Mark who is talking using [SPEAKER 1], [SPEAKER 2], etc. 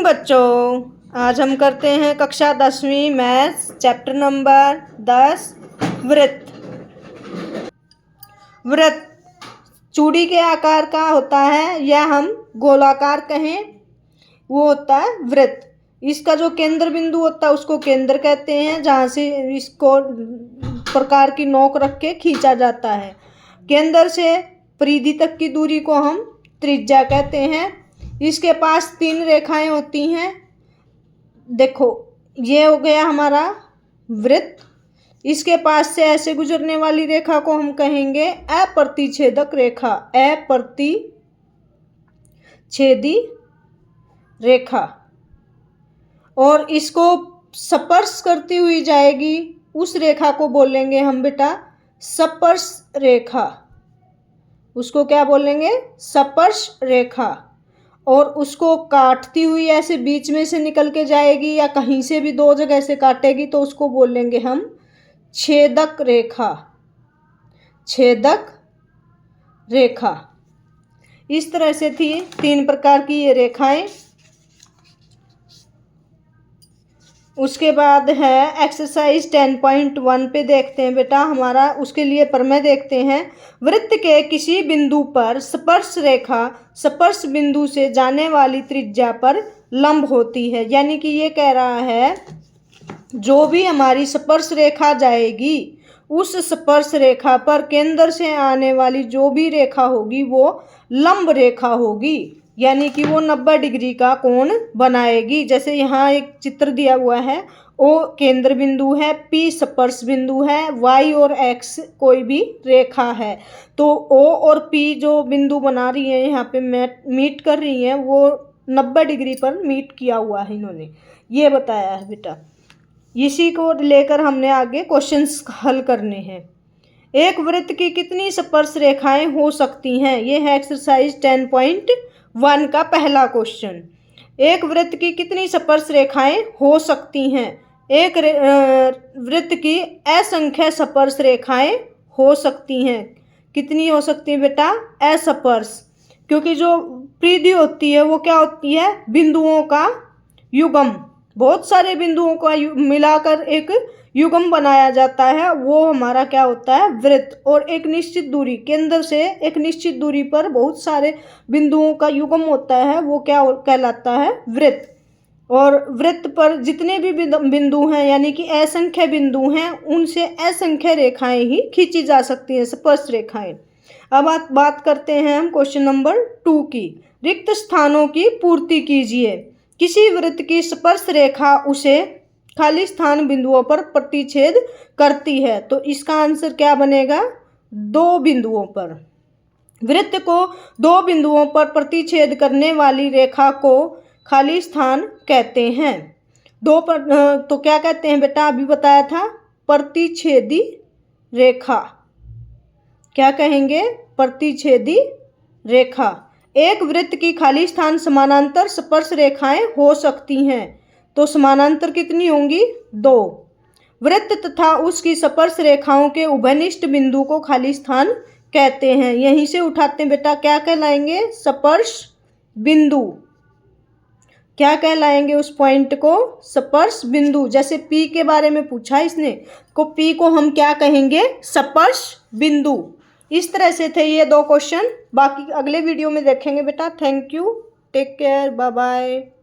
[SPEAKER 1] बच्चों, आज हम करते हैं कक्षा 10वीं मैथ्स चैप्टर नंबर 10 वृत्त। वृत्त चूड़ी के आकार का होता है या हम गोलाकार कहें वो होता है वृत्त। इसका जो केंद्र बिंदु होता है उसको केंद्र कहते हैं, जहाँ से इसको प्रकार की नोक रख के खींचा जाता है। केंद्र से परिधि तक की दूरी को हम त्रिज्या कहते हैं। इसके पास 3 रेखाएं होती हैं। देखो, ये हो गया हमारा वृत्त। इसके पास से ऐसे गुजरने वाली रेखा को हम कहेंगे अप्रतिच्छेदक रेखा। अप्रतिच्छेदी रेखा। और इसको स्पर्श करती हुई जाएगी, उस रेखा को बोलेंगे हम बेटा स्पर्श रेखा। उसको क्या बोलेंगे? स्पर्श रेखा। और उसको काटती हुई ऐसे बीच में से निकल के जाएगी या कहीं से भी 2 जगह से काटेगी तो उसको बोलेंगे हम छेदक रेखा। छेदक रेखा। इस तरह से थी 3 प्रकार की ये रेखाएं। उसके बाद है एक्सरसाइज 10.1 पे देखते हैं बेटा हमारा। उसके लिए प्रमेय देखते हैं। वृत्त के किसी बिंदु पर स्पर्श रेखा स्पर्श बिंदु से जाने वाली त्रिज्या पर लंब होती है। यानी कि ये कह रहा है जो भी हमारी स्पर्श रेखा जाएगी उस स्पर्श रेखा पर केंद्र से आने वाली जो भी रेखा होगी वो लंब रेखा होगी, यानी कि वो 90 डिग्री का कोण बनाएगी। जैसे यहाँ एक चित्र दिया हुआ है, ओ केंद्र बिंदु है, पी स्पर्श बिंदु है, वाई और एक्स कोई भी रेखा है। तो ओ और पी जो बिंदु बना रही है यहाँ पे मीट कर रही हैं, वो 90 डिग्री पर मीट किया हुआ है, इन्होंने ये बताया है बेटा। इसी को लेकर हमने आगे क्वेश्चंस हल करने हैं। एक वृत्त की कितनी स्पर्श रेखाएं हो सकती हैं? ये है एक्सरसाइज 10.1 का पहला क्वेश्चन। एक वृत्त की कितनी स्पर्श रेखाएं हो सकती हैं? एक वृत्त की असंख्य स्पर्श रेखाएं हो सकती हैं। कितनी हो सकती है बेटा? अस्पर्श। क्योंकि जो परिधि होती है वो क्या होती है? बिंदुओं का युग्म। बहुत सारे बिंदुओं का मिलाकर एक युग्म बनाया जाता है, वो हमारा क्या होता है? वृत्त। और एक निश्चित दूरी, केंद्र से एक निश्चित दूरी पर बहुत सारे बिंदुओं का युग्म होता है, वो क्या कहलाता है? वृत्त। और वृत्त पर जितने भी बिंदु हैं यानी कि असंख्य बिंदु हैं, उनसे असंख्य रेखाएं ही खींची जा सकती हैं, स्पर्श रेखाएं। अब बात करते हैं हम क्वेश्चन नंबर 2 की। रिक्त स्थानों की पूर्ति कीजिए। किसी वृत्त की स्पर्श रेखा उसे खाली स्थान बिंदुओं पर प्रतिच्छेद करती है। तो इसका आंसर क्या बनेगा? 2 बिंदुओं पर। वृत्त को 2 बिंदुओं पर प्रतिच्छेद करने वाली रेखा को खाली स्थान कहते हैं। 2 पर तो क्या कहते हैं बेटा? अभी बताया था, प्रतिच्छेदी रेखा। क्या कहेंगे? प्रतिच्छेदी रेखा। एक वृत्त की खाली स्थान समानांतर स्पर्श रेखाएं हो सकती हैं। तो समानांतर कितनी होंगी? 2। वृत्त तथा उसकी स्पर्श रेखाओं के उभयनिष्ठ बिंदु को खाली स्थान कहते हैं। यहीं से उठाते हैं बेटा, क्या कहलाएंगे? स्पर्श बिंदु। क्या कहलाएंगे उस पॉइंट को? स्पर्श बिंदु। जैसे पी के बारे में पूछा इसने, को पी को हम क्या कहेंगे? स्पर्श बिंदु। इस तरह से थे ये 2 क्वेश्चन। बाकी अगले वीडियो में देखेंगे बेटा। Thank you, take care, bye bye.